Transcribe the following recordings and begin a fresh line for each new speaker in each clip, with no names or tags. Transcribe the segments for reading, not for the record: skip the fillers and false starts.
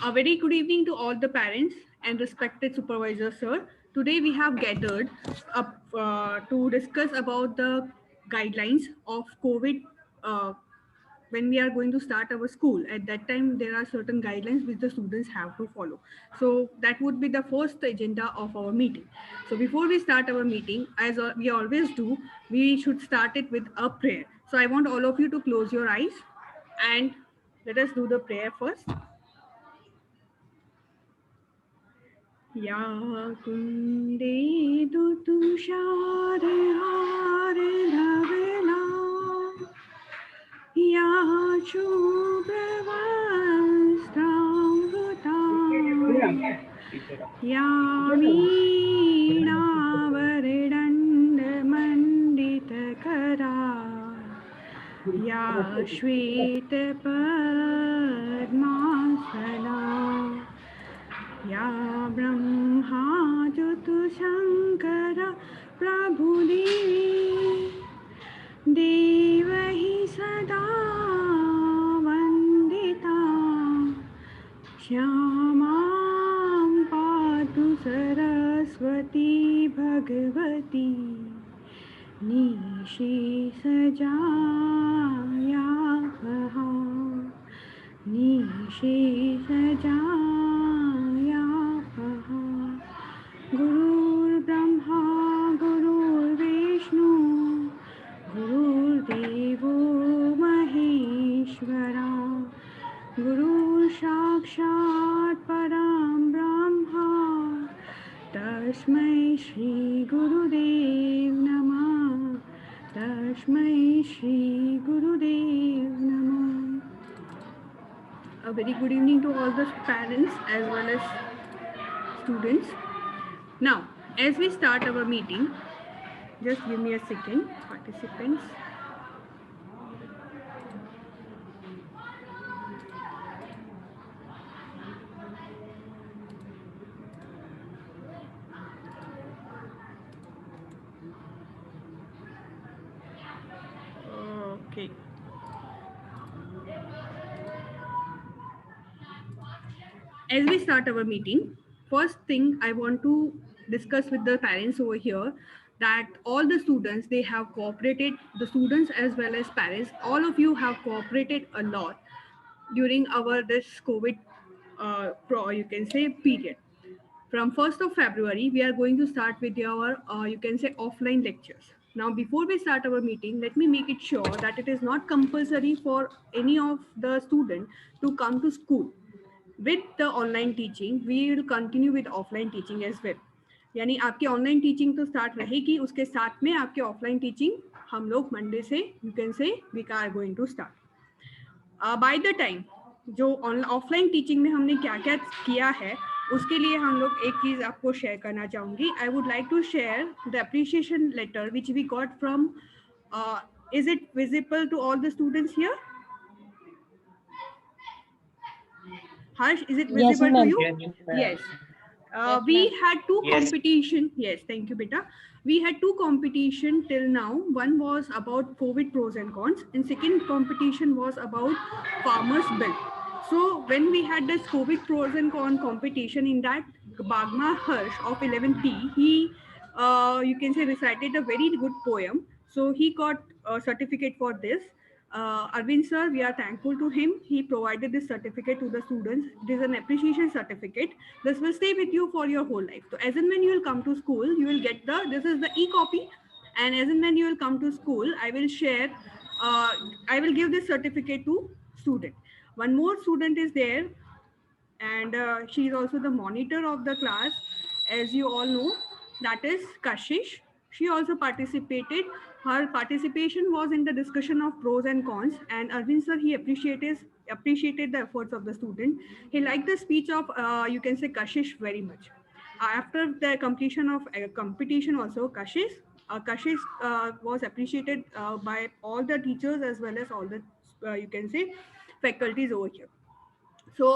A very good evening to all the parents and respected supervisor, sir. Today we have gathered up to discuss about the guidelines of COVID when we are going to start our school. At that time, there are certain guidelines which the students have to follow. So that would be the first agenda of our meeting. So before we start our meeting, as we always do, we should start it with a prayer. So I want all of you to close your eyes and let us do the prayer first. या कुन्देन्दु तुषारहारधवला या शुभ्रवस्त्रांगुता या वीणावरदण्डमण्डितकरा या श्वेतपद्मासना या ब्रह्मा शंकर प्रभुदेवी देवहि सदा वन्दिता श्यामां पातु सरस्वती भगवती निशेषजायापहा निशेषजायापहा गुरुर्ब्रह्मा गुरुर्विष्णु गुरुर्देवो महेश्वरा गुरुसाक्षात् परं ब्रह्मा तस्मै श्री गुरुदेव नमः तस्मै श्री गुरुदेव नमः. A very good evening to all the parents as well as students. Now, as we start our meeting, just give me a second, participants. Okay. As we start our meeting, first thing I want to discuss with the parents over here that all the students they have cooperated, the students as well as parents, all of you have cooperated a lot during our this COVID you can say period. From 1st of February, we are going to start with our, you can say, offline lectures. Now, before we start our meeting, let me make it sure that it is not compulsory for any of the student to come to school. With the online teaching, we will continue with offline teaching as well. यानी आपकी online teaching तो start रहेगी, उसके साथ में आपके offline teaching हम लोग मंडे से you can say we are going to start. By the time जो ऑफलाइन टीचिंग में हमने क्या क्या किया है उसके लिए हम लोग एक चीज़ आपको शेयर करना चाहूँगी. I would like to share the appreciation letter which we got from. Is it visible to all the students here? Harsh, is it
Yes,
visible to
ma'am.
you? Yes. We had two competition. Yes, thank you, beta. We had two competition till now. One was about COVID pros and cons, and second competition was about farmers bill. So when we had this COVID pros and cons competition, in that Bagma Harsh of 11th P, he you can say recited a very good poem. So he got a certificate for this. Arvind sir, we are thankful to him. He provided this certificate to the students. It is an appreciation certificate. This will stay with you for your whole life. So as and when you will come to school, you will get this is the e-copy. And as and when you will come to school, I will share, I will give this certificate to student. One more student is there and she is also the monitor of the class, as you all know, that is Kashish. She also participated. Her participation was in the discussion of pros and cons, and Arvind sir, he appreciated the efforts of the student. He liked the speech of you can say Kashish very much. After the completion of competition also, Kashish was appreciated by all the teachers as well as all the you can say faculties over here. So,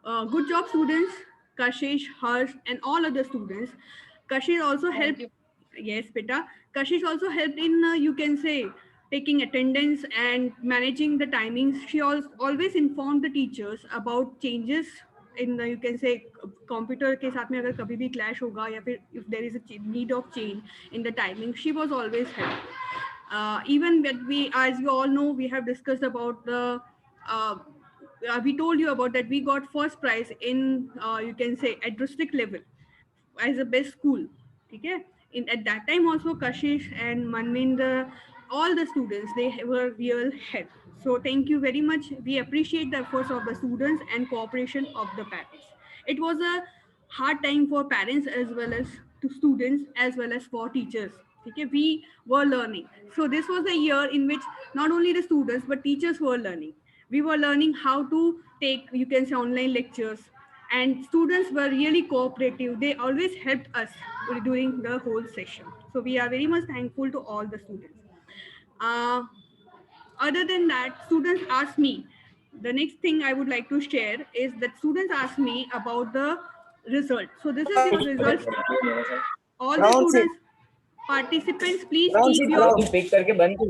good job, students. Kashish, Harsh, and all other students. Kashish also helped. Yes, beta. Kashish also helped in, you can say, taking attendance and managing the timings. She always informed the teachers about changes in you can से computer के साथ में अगर कभी भी clash होगा या फिर if there is a need of change in the timing, she was always help. Even when we, as you all know, we have discussed about the uh, we told you about that we got first prize in you can say at district level as a best school. Okay, in at that time also Kashish and Manvinder, all the students, they were real help. So thank you very much. We appreciate the efforts of the students and cooperation of the parents. It was a hard time for parents as well as to students as well as for teachers. Okay, we were learning. So this was a year in which not only the students but teachers were learning. We were learning how to take, you can say, online lectures, and students were really cooperative. They always helped us during the whole session. So we are very much thankful to all the students. Uh, Other than that, students asked me, the next thing I would like to share is that students asked me about the result. So this is your results. All the students, participants, please keep your participants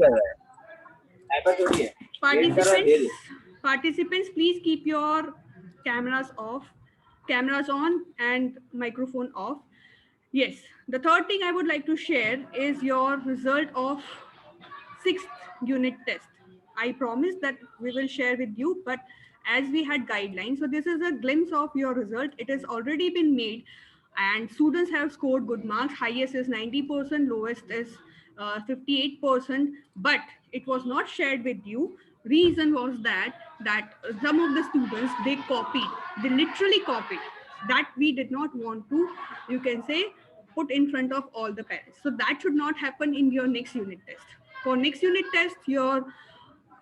participants please keep your cameras on and microphone off. Yes, the third thing I would like to share is your result of sixth unit test. I promise that we will share with you, but as we had guidelines, so this is a glimpse of your result. It has already been made, and students have scored good marks. Highest is 90%, lowest is 58%, but it was not shared with you. Reason was that some of the students, they copied, they literally copied. That we did not want to, you can say, put in front of all the parents. So that should not happen in your next unit test. For next unit test, your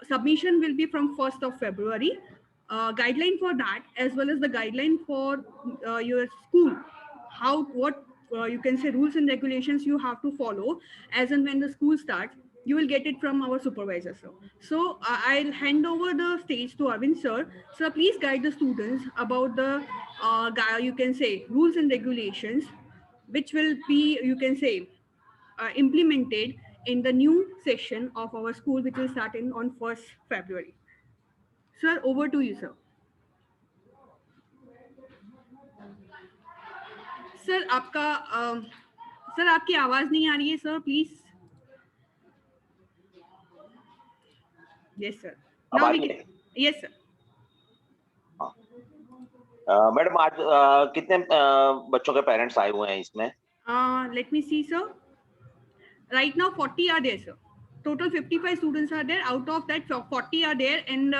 submission will be from 1st of February. Guideline for that, as well as the guideline for your school, how, what you can say rules and regulations you have to follow as and when the school starts, you will get it from our supervisor, sir. So I'll hand over the stage to Arvind, sir. Sir, please guide the students about the you can say rules and regulations, which will be, you can say, implemented in the new session of our school, which will start in on 1st February. Sir, over to you, sir. Sir आपका sir आपकी आवाज नहीं आ रही है sir, please. Yes sir, now we can. Yes sir.
Madam आज कितने बच्चों के पेरेंट्स आए हुए हैं इसमें?
Let me see sir. Right now 40 are there, sir. Total 55 students are there. Out of that 40 are there, and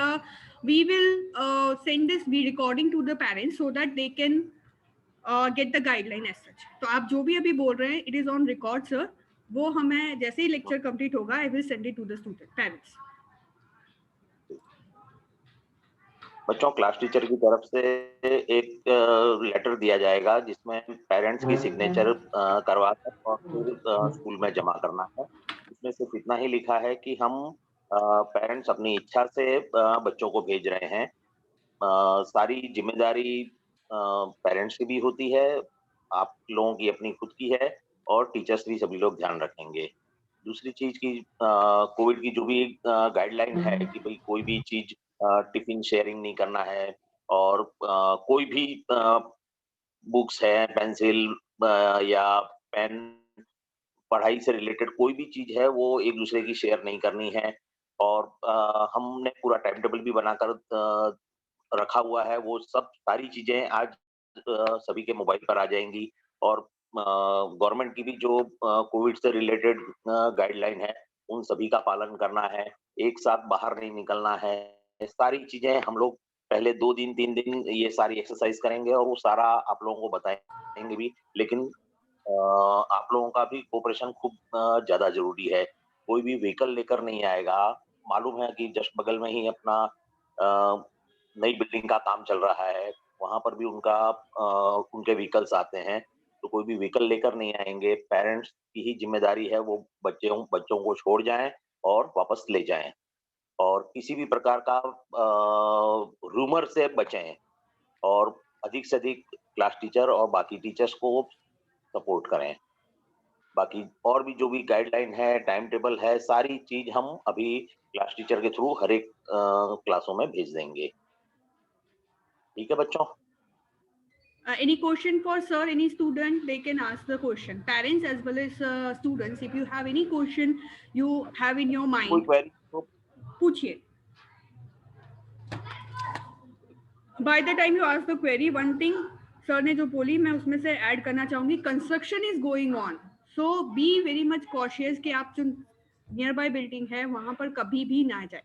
we will send this recording to the parents so that they can get the guideline as such. तो आप जो भी अभी बोल रहे हैं, it is on record, sir. वो हमें जैसे ही lecture complete होगा, I will send it to the student parents.
बच्चों, क्लास टीचर की तरफ से एक लेटर दिया जाएगा जिसमें पेरेंट्स की सिग्नेचर करवाकर और फिर स्कूल में जमा करना है. इसमें सिर्फ इतना ही लिखा है कि हम पेरेंट्स अपनी इच्छा से बच्चों को भेज रहे हैं. सारी जिम्मेदारी पेरेंट्स की भी होती है, आप लोगों की अपनी खुद की है, और टीचर्स भी सभी लोग ध्यान रखेंगे. दूसरी चीज की कोविड की जो भी गाइडलाइन है कि भाई कोई भी चीज टिफिन शेयरिंग नहीं करना है, और कोई भी बुक्स है, पेंसिल या पेन, पढ़ाई से रिलेटेड कोई भी चीज है वो एक दूसरे की शेयर नहीं करनी है. और हमने पूरा टाइम टेबल भी बनाकर रखा हुआ है. वो सब सारी चीजें आज सभी के मोबाइल पर आ जाएंगी. और गवर्नमेंट की भी जो कोविड से रिलेटेड गाइडलाइन है उन सभी का पालन करना है. एक साथ बाहर नहीं निकलना है. सारी चीजें हम लोग पहले 2 दिन 3 दिन ये सारी एक्सरसाइज करेंगे और वो सारा आप लोगों को बताएंगे भी. लेकिन आप लोगों का भी कोऑपरेशन खूब ज्यादा जरूरी है. कोई भी व्हीकल लेकर नहीं आएगा. मालूम है कि जस्ट बगल में ही अपना नई बिल्डिंग का काम चल रहा है, वहां पर भी उनके व्हीकल्स आते हैं. तो कोई भी व्हीकल लेकर नहीं आएंगे. पेरेंट्स की ही जिम्मेदारी है वो बच्चों को छोड़ जाएं और वापस ले जाएं. और किसी भी प्रकार का रूमर से बचें, और अधिक से अधिक क्लास टीचर और बाकी टीचर्स को सपोर्ट करें. बाकी और भी जो भी गाइडलाइन है, टाइम टेबल है, सारी चीज हम अभी क्लास टीचर के थ्रू हर एक क्लासों में भेज देंगे. ठीक है बच्चों?
Any question for sir, any student, they can ask the question. Parents as well as students, if you have any question you have in your
कोई
mind,
क्वेरी तो
पूछिए. By the time you ask the query, one thing sir ने जो बोली मैं उसमें से add करना चाहूंगी, construction is going on, so B very much cautious कि आप जो नियर बाय बिल्डिंग है वहां पर कभी भी ना जाए.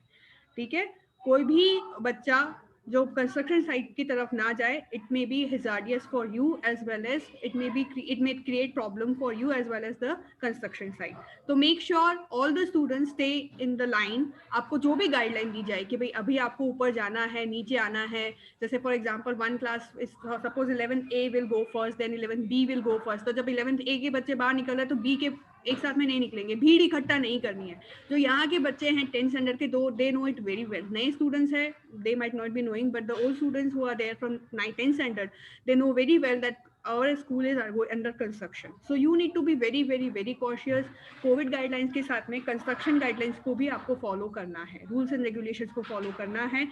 ठीक है, कोई भी बच्चा जो कंस्ट्रक्शन साइट की तरफ ना जाए. It may B hazardous for you as well as it may create problem for you as well as the construction site. तो make sure all the students stay in the line. आपको जो भी guideline दी जाए कि भाई अभी आपको ऊपर जाना है, नीचे आना है, जैसे for example one class suppose 11A will go first, then 11B will go first. तो जब 11A के बच्चे बाहर निकल रहे हैं तो B के एक साथ में नहीं निकलेंगे, भीड़ इकट्ठा नहीं करनी है. जो यहाँ के बच्चे हैं 10th स्टैंडर्ड के, दो they know it very well. नए स्टूडेंट्स है, they might not be knowing, but the old students who are there from 10th standard, they know very well that our school is under construction. So you need to be very very very cautious. Covid guidelines के साथ में construction guidelines को भी आपको follow करना है, rules and regulations को follow करना है.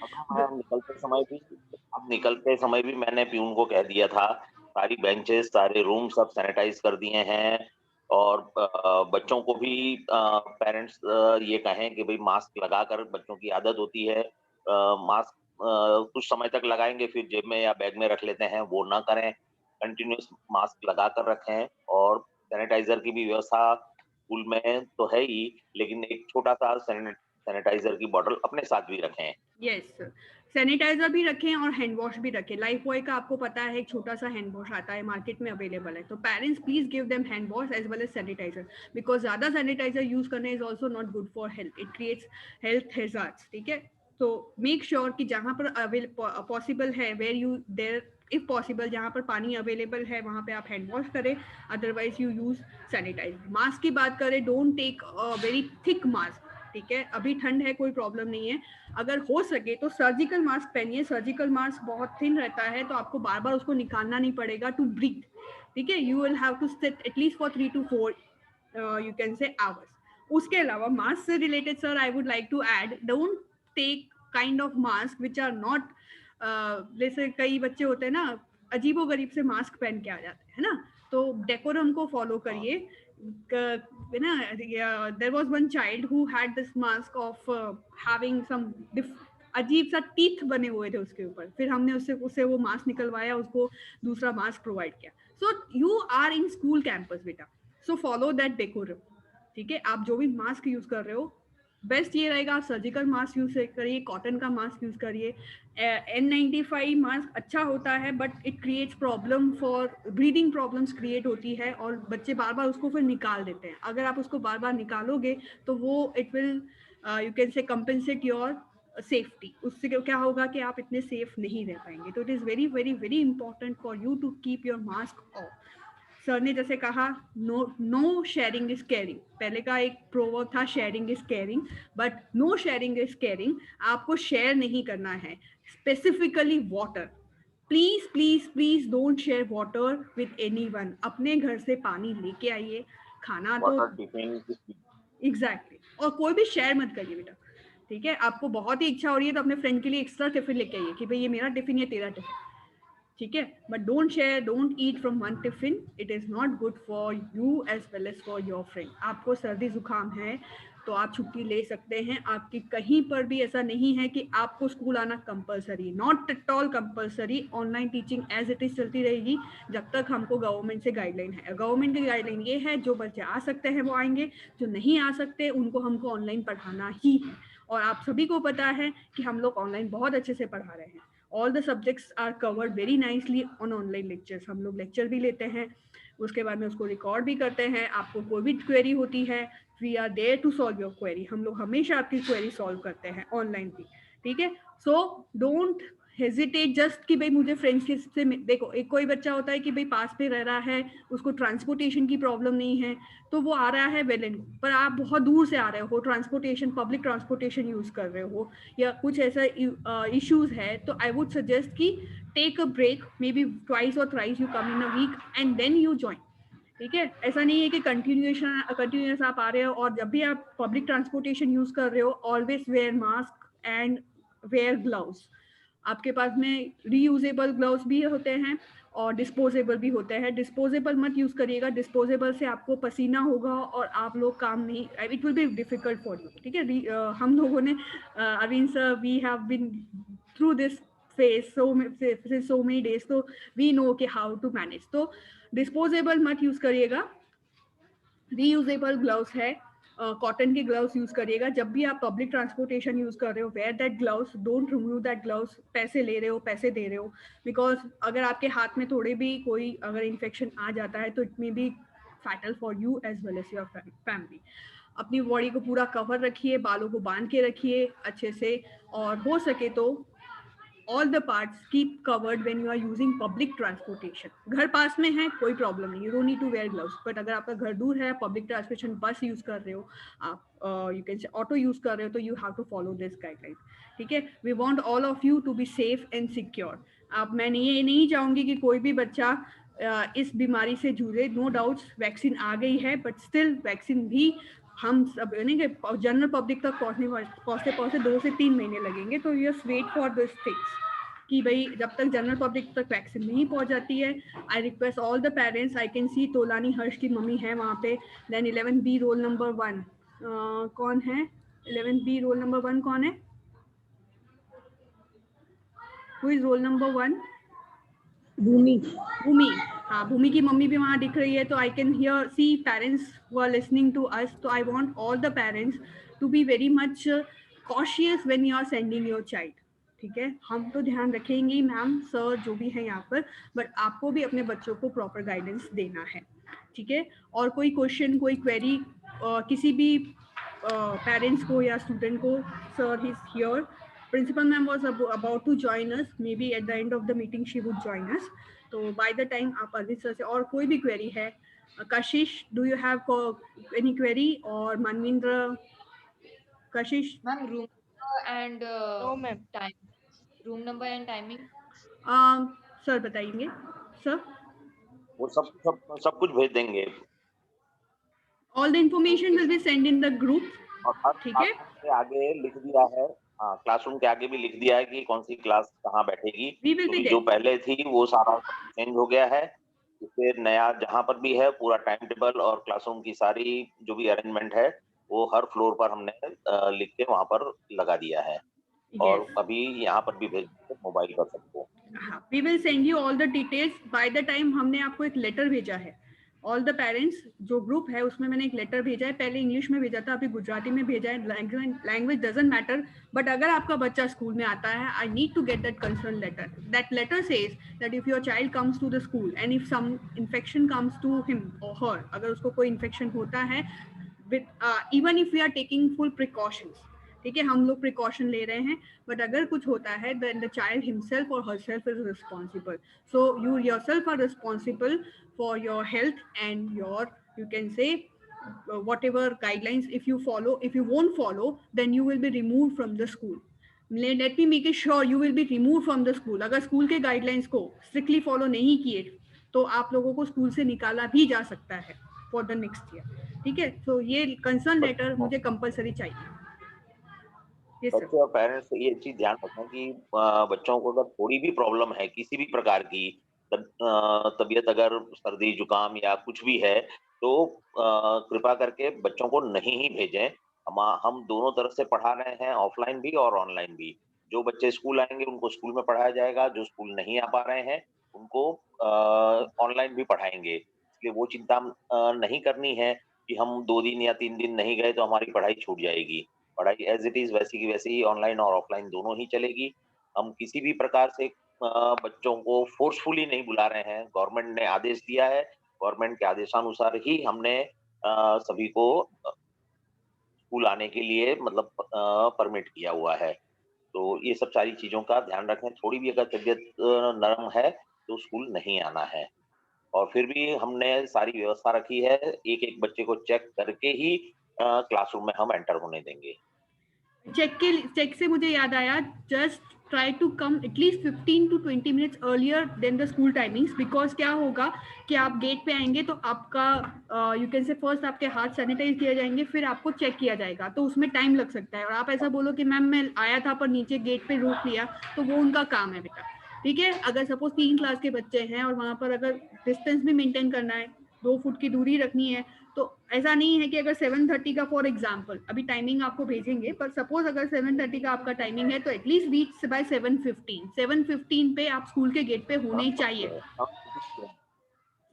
निकलते समय भी मैंने प्यून को कह दिया था, सारी बेंचेस सारे रूम सब सैनिटाइज कर दिए हैं. और बच्चों को भी पेरेंट्स ये कहें कि भाई मास्क लगाकर, बच्चों की आदत होती है मास्क कुछ समय तक लगाएंगे फिर जेब में या बैग में रख लेते हैं, वो ना करें. कंटिन्यूस मास्क लगाकर रखें. और सैनिटाइजर की भी व्यवस्था स्कूल में तो है ही, लेकिन एक छोटा सा सैनिटाइजर की बोतल अपने साथ भी रखें.
यस, सैनिटाइजर भी रखें और हैंड वॉश भी रखें. लाइफ बॉय का आपको पता है एक छोटा सा हैंड वॉश आता है, मार्केट में अवेलेबल है. तो parents please give them hand wash as well as sanitiser, because ज्यादा सैनिटाइजर यूज करना is also not good for health. It creates health hazards. ठीक है, तो मेक श्योर कि जहां पर पॉसिबल है, where you there if possible, जहां पर पानी अवेलेबल है वहां पे आप हैंड वॉश करें, otherwise you use sanitiser. Mask की बात करें, don't take very thick mask. ठीक है, अभी ठंड है, कोई प्रॉब्लम नहीं है. अगर हो सके तो सर्जिकल मास्क पहनिए. सर्जिकल मास्क बहुत थिन रहता है तो आपको बार बार उसको निकालना नहीं पड़ेगा टू ब्रीथ. ठीक है, you will have to sit at least for 3 to 4 you can say hours. उसके अलावा मास्क से related sir I would like to add, don't take kind of mask which are not, जैसे कई बच्चे होते हैं ना अजीबो गरीब से मास्क पहन के आ जाते हैं ना, तो डेकोरम को फॉलो करिए. there was one child who had this mask of having some अजीब सा टीथ बने हुए थे उसके ऊपर. फिर हमने उससे वो मास्क निकलवाया, उसको दूसरा मास्क प्रोवाइड किया. So you are in school campus बेटा, सो फॉलो दैट डेकोरम. ठीक है, आप जो भी मास्क यूज कर रहे हो, बेस्ट ये रहेगा आप सर्जिकल मास्क यूज करिए, कॉटन का मास्क यूज करिए. N95 मास्क अच्छा होता है but it creates problem for breathing, problems create होती है और बच्चे बार बार उसको फिर निकाल देते हैं. अगर आप उसको बार बार निकालोगे तो वो इट विल यू कैन से कंपेंसेट योर सेफ्टी. उससे क्या होगा कि आप इतने सेफ नहीं रह पाएंगे. तो it is very very very important for you to keep your mask off. Sir ने जैसे कहा नो शेयरिंग इज केयरिंग. पहले का एक प्रोवर्ब था sharing is caring, but no sharing is caring. आपको शेयर नहीं करना है. Specifically water, please please please don't share water with anyone. अपने घर से पानी लेके आइए. खाना तो एग्जैक्टली, और कोई भी शेयर मत करिए बेटा. ठीक है, आपको बहुत ही इच्छा हो रही है तो अपने फ्रेंड के लिए एक्स्ट्रा टिफिन लेके आइए कि भाई ये मेरा टिफिन, ये तेरा टिफिन. ठीक है, but don't share, don't eat from one tiffin. It is not good for you as well as for your friend. आपको सर्दी जुकाम है तो आप छुट्टी ले सकते हैं. आपकी कहीं पर भी ऐसा नहीं है कि आपको स्कूल आना compulsory, not at all compulsory. Online teaching as it is चलती रहेगी जब तक हमको गवर्नमेंट से गाइडलाइन है. गवर्नमेंट की गाइडलाइन ये है, जो बच्चे आ सकते हैं वो आएंगे, जो नहीं आ सकते उनको हमको ऑनलाइन पढ़ाना ही है. और आप सभी को पता है कि हम लोग ऑनलाइन बहुत अच्छे से पढ़ा रहे हैं. All the subjects are covered very nicely on online lectures. हम लोग लेक्चर भी लेते हैं, उसके बाद में उसको रिकॉर्ड भी करते हैं. आपको कोई भी क्वेरी होती है, we are there to solve your query. हम लोग हमेशा आपकी क्वेरी सॉल्व करते हैं ऑनलाइन भी. ठीक है, सो डोंट हेजिटेट जस्ट कि भाई मुझे फ्रेंड्स के से देखो, एक कोई बच्चा होता है कि भाई पास पे रह रहा है, उसको ट्रांसपोर्टेशन की प्रॉब्लम नहीं है तो वो आ रहा है वेल एंड गुड. पर आप बहुत दूर से आ रहे हो, ट्रांसपोर्टेशन पब्लिक ट्रांसपोर्टेशन यूज कर रहे हो या कुछ ऐसा इश्यूज है, तो आई वुड सजेस्ट कि take a break, maybe twice और thrice you come in a week and then you join. ठीक है, ऐसा नहीं है कि कंटिन्यूस आप आ रहे हो. और जब भी आप पब्लिक ट्रांसपोर्टेशन यूज कर रहे हो, always wear mask and wear gloves. आपके पास में रीयूजेबल ग्लव्स भी होते हैं और डिस्पोजेबल भी होते हैं। डिस्पोजेबल मत यूज करिएगा, डिस्पोजेबल से आपको पसीना होगा और आप लोग काम नहीं, it will be difficult for you. ठीक है, हम लोगों ने Arvind sir, we have been through this phase so many days, तो वी नो कि हाउ टू मैनेज। तो डिस्पोजेबल मत यूज करिएगा, रीयूजेबल ग्लव्स है, कॉटन के ग्लव्स यूज करिएगा। जब भी आप पब्लिक ट्रांसपोर्टेशन यूज कर रहे हो, wear that gloves, don't remove that gloves. पैसे ले रहे हो, पैसे दे रहे हो, बिकॉज अगर आपके हाथ में थोड़े भी कोई अगर इन्फेक्शन आ जाता है तो it may be fatal for you as well as your family. अपनी बॉडी को पूरा कवर रखिए, बालों को बांध के रखिए अच्छे से, और हो सके तो all the parts keep covered when you are using public transportation. घर पास में है कोई प्रॉब्लम नहीं, you don't need to wear gloves, but अगर आपका घर दूर है, पब्लिक ट्रांसपोर्टेशन बस यूज कर रहे हो, आप you can say auto use कर रहे हो, तो you have to follow this guideline. ठीक है, we want all of you to be safe and secure. अब मैं ये नहीं चाहूंगी कि कोई भी बच्चा इस बीमारी से जूझे। नो डाउट्स वैक्सीन आ गई है, बट स्टिल वैक्सीन भी हम सब यानी कि जनरल पब्लिक तक पहुंचते पहुंचते 2 से 3 महीने लगेंगे। तो yes, wait for this things कि भाई जब तक जनरल पब्लिक तक वैक्सीन नहीं पहुंच जाती है। I request all the parents, I can see Tolani Harsh की मम्मी है वहाँ पे। देन 11B रोल नंबर 1 कौन है? 11B रोल नंबर 1 कौन है? Who is roll number 1?
भूमि।
भूमि, हाँ, भूमि की मम्मी भी वहाँ दिख रही है। तो I can here see parents who are listening to us. तो I want all the parents to be very much cautious when you are sending your child. ठीक है, हम तो ध्यान रखेंगे मैम सर जो भी है यहाँ पर, बट आपको भी अपने बच्चों को प्रॉपर गाइडेंस देना है। ठीक है, और कोई क्वेश्चन, कोई क्वेरी किसी भी पेरेंट्स को या स्टूडेंट को, sir is here. Principal ma'am was about to join us. Maybe at the end of the meeting she would join us. तो by the time आप अरविंद सर से और कोई भी क्वेरी है, Kashish do you have any query, और Manvinder? Kashish
ma'am room and
no ma'am.
Time, room number and timing
sir बताएंगे sir.
वो सब कुछ भेज देंगे।
All the information will be send in the group.
और
ठीक है,
के आगे लिख दिया है, हाँ, क्लासरूम के आगे भी लिख दिया है कि कौन सी क्लास कहाँ बैठेगी।
We will be
तो
there.
जो पहले थी वो सारा चेंज हो गया है। इससे नया जहाँ पर भी है पूरा टाइम टेबल और क्लासरूम की सारी जो भी अरेंजमेंट है वो हर फ्लोर पर हमने लिख के वहाँ पर लगा दिया है। और अभी यहाँ पर भी भेज मोबाइल पर सबको।
We will send you all the details by the time. हमने आपको एक लेटर भेजा है, ऑल द पेरेंट्स जो ग्रुप है उसमें मैंने एक लेटर भेजा है। पहले इंग्लिश में भेजा था, अभी गुजराती में भेजा है। लैंग्वेज डजंट मैटर, बट अगर आपका बच्चा स्कूल में आता है, I need to get that concern letter. That letter says that if your child comes to the school and if some infection comes to him और हर, अगर उसको कोई इन्फेक्शन होता है, with even if we are taking full precautions, ठीक है, हम लोग प्रिकॉशन ले रहे हैं, बट अगर कुछ होता है देन द चाइल्ड हिमसेल्फ और herself is responsible. So you yourself are responsible for your health and your, you can say, whatever guidelines. If you won't follow, then you will be removed from the school. Let me make it sure you will be removed from the school. अगर school के guidelines को strictly follow नहीं किए तो आप लोगों को school से निकाला भी जा सकता है फॉर द नेक्स्ट ईयर। ठीक है, तो ये कंसर्न लेटर मुझे कंपलसरी चाहिए।
बच्चे और पेरेंट्स को ये चीज ध्यान रखें कि बच्चों को अगर थोड़ी भी प्रॉब्लम है किसी भी प्रकार की, तबीयत अगर सर्दी जुकाम या कुछ भी है, तो कृपा करके बच्चों को नहीं ही भेजें। हम दोनों तरफ से पढ़ा रहे हैं, ऑफलाइन भी और ऑनलाइन भी। जो बच्चे स्कूल आएंगे उनको स्कूल में पढ़ाया जाएगा, जो स्कूल नहीं आ पा रहे हैं उनको ऑनलाइन भी पढ़ाएंगे। इसलिए वो चिंता नहीं करनी है कि हम 2 दिन या 3 दिन नहीं गए तो हमारी पढ़ाई छूट जाएगी। पढ़ाई एज इट इज वैसी की वैसी ही ऑनलाइन और ऑफलाइन दोनों ही चलेगी। हम किसी भी प्रकार से बच्चों को फोर्सफुली नहीं बुला रहे हैं। गवर्नमेंट ने आदेश दिया है, गवर्नमेंट के आदेशानुसार ही हमने सभी को स्कूल आने के लिए मतलब परमिट किया हुआ है। तो ये सब सारी चीजों का ध्यान रखें। थोड़ी भी अगर तबीयत नरम है तो स्कूल नहीं आना है। और फिर भी हमने सारी व्यवस्था रखी है, एक बच्चे को चेक करके ही क्लासरूम में हम एंटर होने देंगे।
चेक से मुझे याद आया, just try to come at least 15 to 20 minutes earlier than the school timings, because क्या होगा कि आप गेट पे आएंगे तो आपका यू कैन से फर्स्ट आपके हाथ सैनिटाइज किए जाएंगे, फिर आपको चेक किया जाएगा, तो उसमें टाइम लग सकता है। और आप ऐसा बोलो कि मैम मैं आया था पर नीचे गेट पे रोक लिया, तो वो उनका काम है बेटा, ठीक है। अगर सपोज 3 क्लास के बच्चे हैं और वहां पर अगर डिस्टेंस भी मेंटेन करना है, 2 फुट की दूरी रखनी है, तो ऐसा नहीं है कि अगर 7:30 का फॉर एग्जांपल अभी टाइमिंग आपको भेजेंगे, पर सपोज अगर 7:30 का आपका टाइमिंग है तो एटलीस्ट रीच बाय 7:15 पे आप स्कूल के गेट पे होने चाहिए।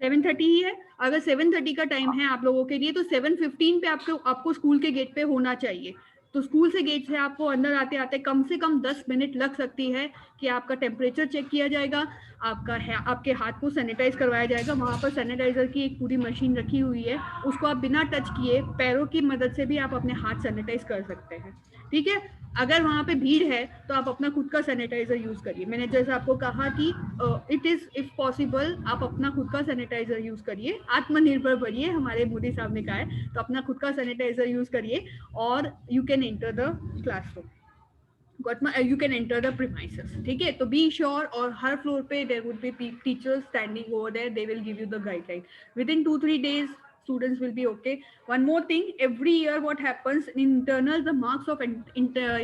7:30 ही है, अगर 7:30 का टाइम है आप लोगों के लिए तो 7:15 पे आपको स्कूल के गेट पे होना चाहिए। तो स्कूल से गेट से आपको अंदर आते आते कम से कम 10 मिनट लग सकती है कि आपका टेम्परेचर चेक किया जाएगा, आपके हाथ को सैनिटाइज करवाया जाएगा। वहां पर सैनिटाइजर की एक पूरी मशीन रखी हुई है, उसको आप बिना टच किए पैरों की मदद से भी आप अपने हाथ सैनिटाइज कर सकते हैं, ठीक है। अगर वहां पे भीड़ है तो आप अपना खुद का सैनिटाइजर यूज करिए। मैंने जैसे आपको कहा कि इट इज इफ पॉसिबल आप अपना खुद का सैनिटाइजर यूज करिए, आत्मनिर्भर बनिए, हमारे मोदी साहब ने कहा है, तो अपना खुद का सैनिटाइजर यूज करिए और you can enter the classroom, you can enter the premises, ठीक है। तो बी श्योर, और हर फ्लोर पे there would be teachers standing over there, they will give you the guideline within 2-3 days. Students will be okay. One more thing, every year what happens in internal, the marks of you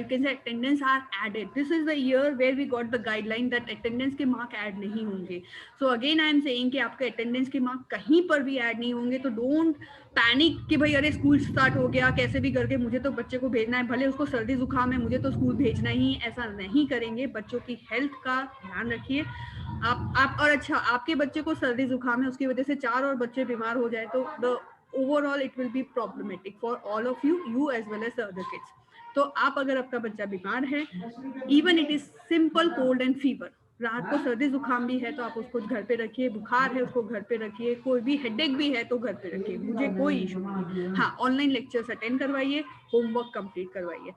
can say attendance are added. This is the year where we got the guideline that attendance के mark add नहीं होंगे. So again I am saying कि आपके attendance के mark कहीं पर भी add नहीं होंगे, तो don't पैनिक कि भाई अरे स्कूल स्टार्ट हो गया, कैसे भी करके मुझे तो बच्चे को भेजना है, भले उसको सर्दी जुकाम है, मुझे तो स्कूल भेजना ही, ऐसा नहीं करेंगे। बच्चों की हेल्थ का ध्यान रखिए आप और अच्छा, आपके बच्चे को सर्दी जुकाम है, उसकी वजह से 4 और बच्चे बीमार हो जाए तो the overall it will be problematic for all of you as well as the other kids. तो आप अगर आपका बच्चा बीमार है, even it is simple cold and fever, रात को सर्दी जुकाम भी है तो आप उसको घर पे रखिए, बुखार है उसको घर पे रखिए, कोई भी हेडेक भी है तो घर पे रखिए, मुझे कोई इशू नहीं। हाँ, ऑनलाइन लेक्चर्स अटेंड करवाइए, होमवर्क कंप्लीट करवाइए।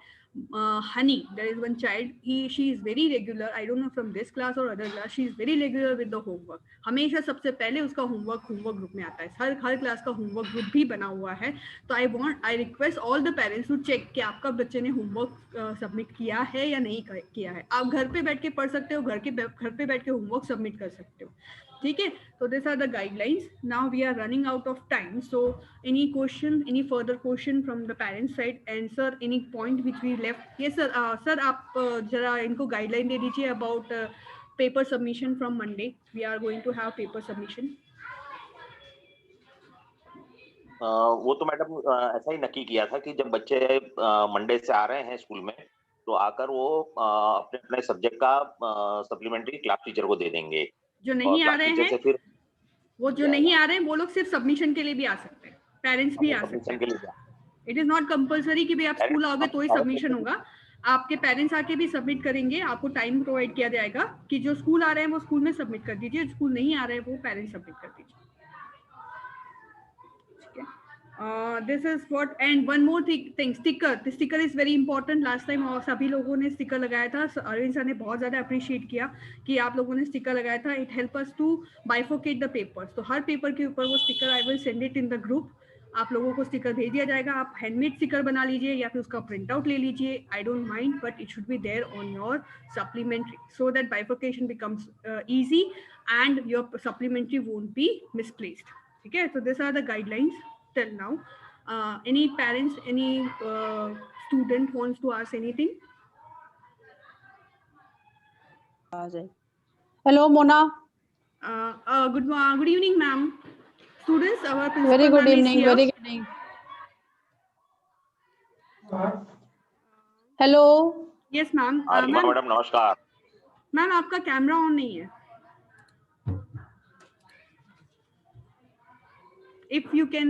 Honey, there is one child, she is very regular, I don't know from this class or other class, she is very regular with the homework. हमेशा सबसे पहले उसका homework group में आता है, हर क्लास का होमवर्क ग्रुप भी बना हुआ है। तो I request all the parents to check कि आपका बच्चे ने होमवर्क सबमिट किया है या नहीं किया है। आप घर पे बैठ के पढ़ सकते हो, घर पे बैठ के होमवर्क सबमिट कर सकते हो, ठीक है। तो this are the guidelines. Now we are running out of time, so any question, any further question from the parents side, and sir any point which we left? Yes sir, sir आप जरा इनको guideline दे दीजिए about paper submission from Monday. We are going to have paper submission.
वो तो madam ऐसा ही नक्की किया था कि जब बच्चे मंडे से आ रहे हैं स्कूल में, तो आकर वो अपने अपने सब्जेक्ट का सप्लीमेंट्री क्लास टीचर को दे देंगे।
जो नहीं आ रहे हैं,
फिर
वो जो नहीं आ रहे हैं वो लोग सिर्फ सबमिशन के लिए भी आ सकते हैं, पेरेंट्स भी आ सकते हैं। इट इज नॉट कंपल्सरी कि भाई आप स्कूल आओगे तो ही सबमिशन होगा, आपके पेरेंट्स आके भी सबमिट करेंगे, आपको टाइम प्रोवाइड किया जाएगा कि जो स्कूल आ रहे हैं वो स्कूल में सबमिट कर दीजिए, स्कूल नहीं आ रहे हैं वो पेरेंट्स सबमिट कर दीजिए। This is what, and one more thing, sticker. The sticker is very important. Last time और सभी लोगों ने स्टिकर लगाया था, अरविंद सर ने बहुत ज़्यादा अप्रिशिएट किया कि आप लोगों ने स्टिकर लगाया था। It help us to bifurcate the papers. तो हर पेपर के ऊपर वो sticker I will send it in the group. आप लोगों को स्टिकर भेज दिया जाएगा, आप हैंडमेड स्टिकर बना लीजिए या फिर उसका प्रिंट आउट ले लीजिए, I don't mind, but it should be there on your supplementary so that bifurcation becomes easy and your supplementary won't be misplaced, ठीक है। So these are the guidelines till now. Any parents, any student wants to ask anything?
Hello, Mona.
Good evening, ma'am. Students, our principal
Very good
ma'am is
evening.
here.
Very good evening. Hello.
Yes, ma'am.
Madam नमस्कार।
Ma'am आपका camera on नहीं है, if you can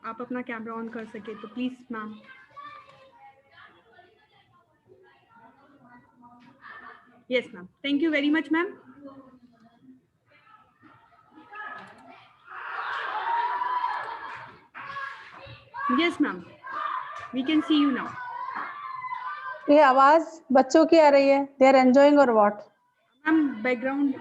आप अपना camera on कर सके तो please ma'am. Yes ma'am, thank you very much ma'am. Yes ma'am, we can see you now.
ये आवाज बच्चों की आ रही है, दे आर एंजॉयिंग और व्हाट?
बैकग्राउंड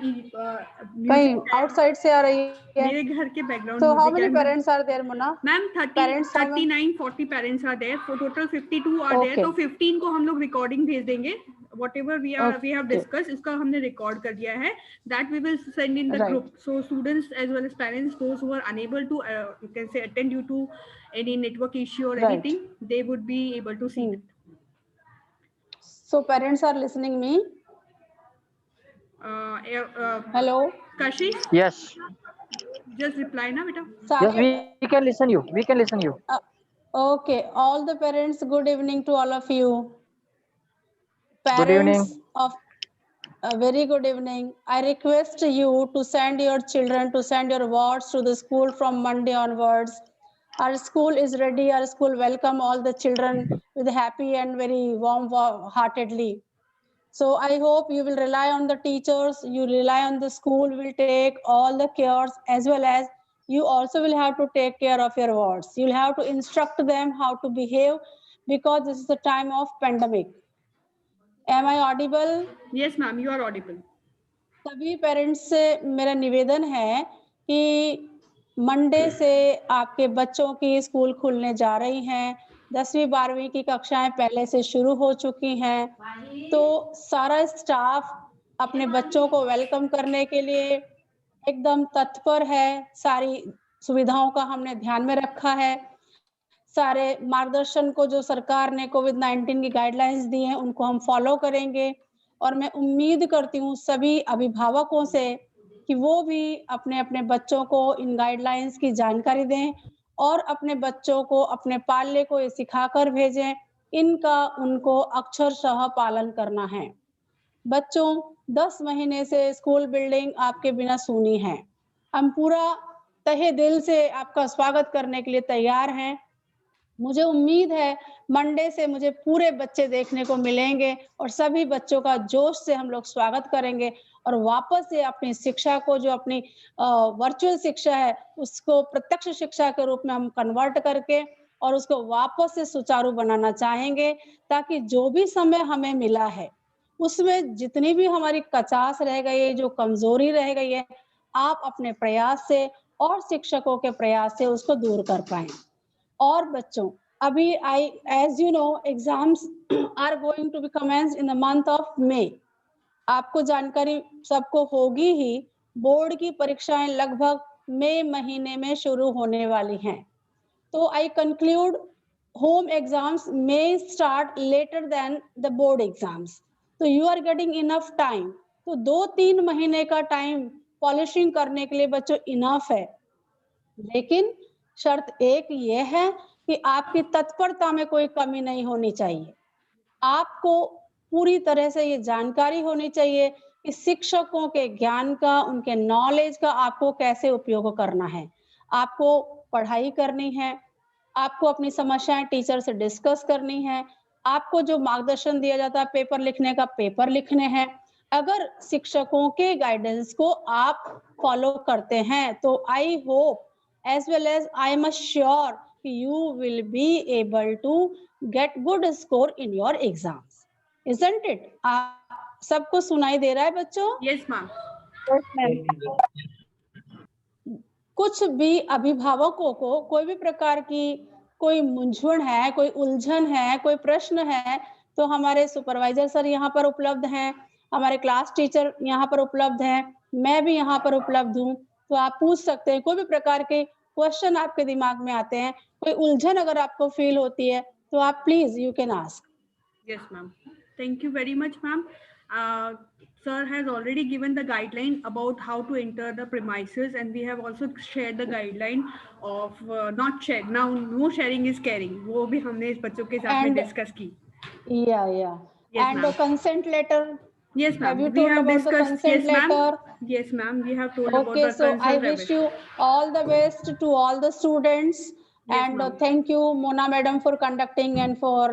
कहीं आउटसाइड से आ रही है।
मेरे घर के background
So how
music
many
है
parents are there, Mona?
Ma'am.
Parents, how many?
39-40 parents are there, total 52 are there.
Okay.
तो 15 को हम लोग रिकॉर्डिंग भेज देंगे, whatever we have
Okay.
discussed, इसका हमने रिकॉर्ड कर दिया है, that we will send in the
Right.
group, so students as well as parents, those who are unable to you can say attend due to any network issue or
Right.
anything, they would be able to see that.
So parents are listening me. Hello.
Kashish,
Yes,
just reply na beta.
yes, we can listen you. We can listen you.
Okay, all the parents, good evening to all of you.
Good evening.
Parents of a very good evening. I request you to send your children, to send your wards to the school from Monday onwards. Our school is ready. Our school welcome all the children with happy and very warm heartedly. So I hope you will rely on the teachers, you rely on the school, will take all the cares, as well as you also will have to take care of your wards. You'll have to instruct them how to behave, because this is the time of pandemic. Am I audible?
Yes ma'am, you are audible.
सभी parents से मेरा निवेदन है कि Monday से आपके बच्चों की स्कूल खुलने जा रही हैं। 10वीं 12वीं की कक्षाएं पहले से शुरू हो चुकी हैं, तो सारा स्टाफ अपने बच्चों को वेलकम करने के लिए एकदम तत्पर है। सारी सुविधाओं का हमने ध्यान में रखा है। सारे मार्गदर्शन को जो सरकार ने कोविड-19 की गाइडलाइंस दी हैं, उनको हम फॉलो करेंगे। और मैं उम्मीद करती हूँ सभी अभिभावकों से कि वो भी अपने अपने बच्चों को इन गाइडलाइंस की जानकारी दें और अपने बच्चों को, अपने पाल्य को ये सिखाकर भेजें। इनका उनको अक्षरशः पालन करना है। बच्चों, 10 महीने से स्कूल बिल्डिंग आपके बिना सूनी है। हम पूरा तहे दिल से आपका स्वागत करने के लिए तैयार हैं। मुझे उम्मीद है मंडे से मुझे पूरे बच्चे देखने को मिलेंगे और सभी बच्चों का जोश से हम लोग स्वागत करेंगे और वापस से अपनी शिक्षा को, जो अपनी वर्चुअल शिक्षा है, उसको प्रत्यक्ष शिक्षा के रूप में हम कन्वर्ट करके और उसको वापस से सुचारू बनाना चाहेंगे, ताकि जो भी समय हमें मिला है उसमें जितनी भी हमारी कचास रह गई है, जो कमजोरी रह गई है, आप अपने प्रयास से और शिक्षकों के प्रयास से उसको दूर कर पाएं। और बच्चों, अभी as you know, exams are going to be commenced in the month of May. आपको जानकारी सबको होगी ही, बोर्ड की परीक्षाएं लगभग मई महीने में शुरू होने वाली हैं। तो I conclude home exams may start later than the board exams. तो you are getting enough time. तो 2-3 महीने का टाइम पॉलिशिंग करने के लिए बच्चों इनफ है। लेकिन शर्त एक ये है कि आपकी तत्परता में कोई कमी नहीं होनी चाहिए। आपको पूरी तरह से ये जानकारी होनी चाहिए कि शिक्षकों के ज्ञान का, उनके नॉलेज का आपको कैसे उपयोग करना है। आपको पढ़ाई करनी है, आपको अपनी समस्याएं टीचर से डिस्कस करनी है, आपको जो मार्गदर्शन दिया जाता है पेपर लिखने का, पेपर लिखने हैं। अगर शिक्षकों के गाइडेंस को आप फॉलो करते हैं तो I hope as well as I am sure you will be able to get good score in your exams, isn't it? आप सबको सुनाई दे रहा है बच्चों?
Yes ma'am.
कुछ भी अभिभावकों को कोई भी प्रकार की कोई मूंझवण है, कोई उलझन है, कोई प्रश्न है, तो हमारे सुपरवाइजर सर यहाँ पर उपलब्ध हैं, हमारे क्लास टीचर यहाँ पर उपलब्ध हैं, मैं भी यहाँ पर उपलब्ध हूँ। तो आप पूछ सकते हैं, कोई भी प्रकार के क्वेश्चन आपके दिमाग में आते हैं, कोई उलझन अगर आपको फील होती है तो आप please you can ask.
Yes ma'am. Thank you very much ma'am. Sir has already given the guideline about how to enter the premises, and we have also shared the guideline of not share. Now no sharing is caring. वो भी हमने इस बच्चों के साथ में discuss की।
Yeah.
Yes,
and the consent letter.
Yes ma'am.
Have you
We
told
have
about
discussed.
the consent
Yes ma'am.
letter?
Yes ma'am. We have told about
Okay,
the
so
consent
I
letter.
wish you all the best to all the students.
Yes,
and
ma'am.
thank you Mona madam for conducting and for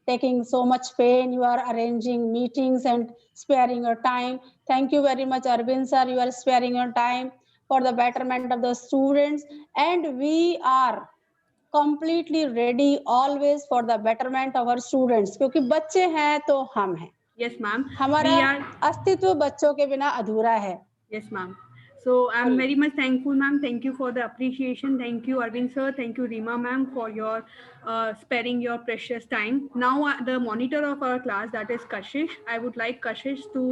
taking so much pain. You are arranging meetings and sparing your time. Thank you very much Arvind sir, you are sparing your time for the betterment of the students, and we are completely ready always for the betterment of our students, क्योंकि बच्चे हैं तो हम हैं।
Yes, ma'am.
हमारा
We are.
अस्तित्व बच्चों के बिना अधूरा है.
Yes, ma'am. So I'm very much thankful, ma'am. Thank you for the appreciation. Thank you, Arvind sir. Thank you, Rima ma'am, for your sparing your precious time. Now the monitor of our class, that is Kashish. I would like Kashish to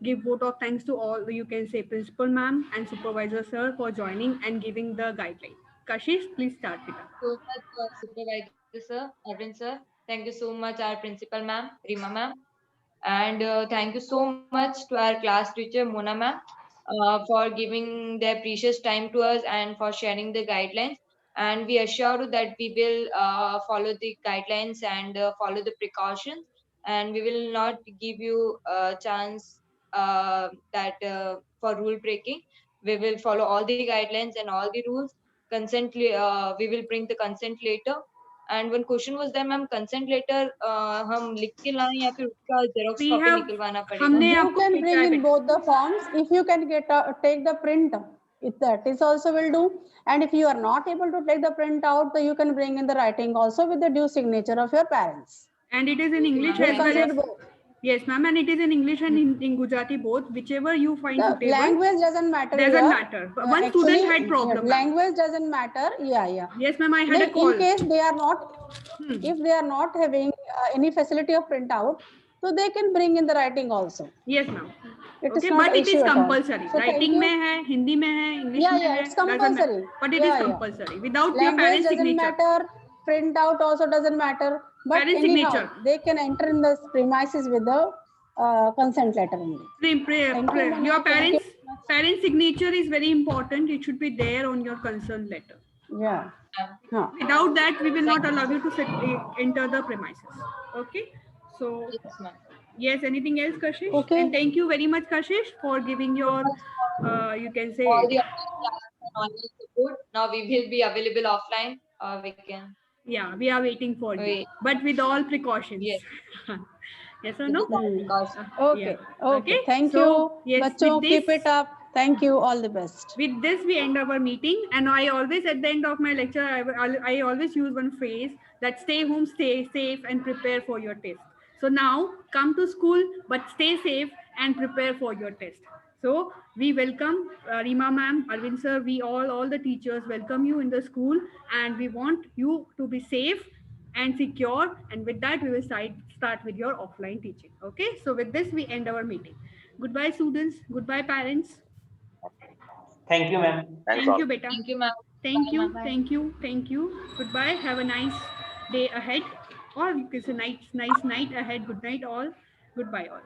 give vote of thanks to all, you can say, principal ma'am and supervisor sir for joining and giving the guideline. Kashish, please start with us.
So much, Supervisor sir, Arvind sir. Thank you so much, our principal ma'am, Rima ma'am. And thank you so much to our class teacher, Mona ma'am, for giving their precious time to us and for sharing the guidelines. And we assure you that we will follow the guidelines and follow the precautions. And we will not give you a chance that for rule breaking. We will follow all the guidelines and all the rules. We will bring the consent later. And one question was that, ma'am consent letter हम लिख के लाएं या फिर उसका xerox copy निकलवाना पड़ेगा?
हमने
You
आपको
can bring in
private.
both the forms. If you can take the print, if that is also will do. And if you are not able to take the print out, so you can bring in the writing also with the due signature of your parents.
And it is in English
We
as well
consider
as.
both.
Yes, ma'am, and it is in English and in Gujarati both, whichever you find
The
suitable.
language doesn't matter.
Doesn't
here.
matter. But one student had problem.
Yeah, language doesn't matter. Yeah.
Yes, ma'am, I had a call.
In case they are not, if they are not having any facility of printout, so they can bring in the writing also.
Yes, ma'am.
It is
Okay,
not
but it is
issue at all.
compulsory.
So thank
Writing
you.
में है, Hindi में है, English
Yeah,
में है.
it's compulsory.
But it is compulsory. Without your
Language
parents'
doesn't
signature.
matter. Printout also doesn't matter. But
Parents'
anyhow,
signature.
they can enter in the premises with the consent letter only.
Your parents' signature is very important. It should be there on your consent letter.
Yeah. Huh.
Without that, we will not allow you to enter the premises. Okay. So.
Yes, ma'am.
Yes, anything else, Kashish?
Okay.
And thank you very much, Kashish, for giving your, you can say.
All the online support. Now we will be available offline. We can.
Yeah, we are waiting for you,
Wait.
but with all precautions.
Yes.
Yes or no?
Okay.
Yeah.
Okay. Thank
So,
you.
yes,
Bachcho,
with
keep
this-
it up. Thank you. All the best.
With this, we end our meeting. And I always, at the end of my lecture, I always use one phrase that stay home, stay safe, and prepare for your test. So now, come to school, but stay safe and prepare for your test. So we welcome Rima ma'am, Arvind sir, we all the teachers welcome you in the school, and we want you to be safe and secure. And with that, we will start with your offline teaching. Okay. So with this, we end our meeting. Goodbye, students. Goodbye, parents.
Thank you, ma'am.
Thanks
Thank
all.
you, beta.
Thank you, ma'am.
Thank
Bye,
you.
ma'am.
Thank you. Thank you. Goodbye. Have a nice day ahead. Or you can say nice night ahead. Good night, all. Goodbye, all.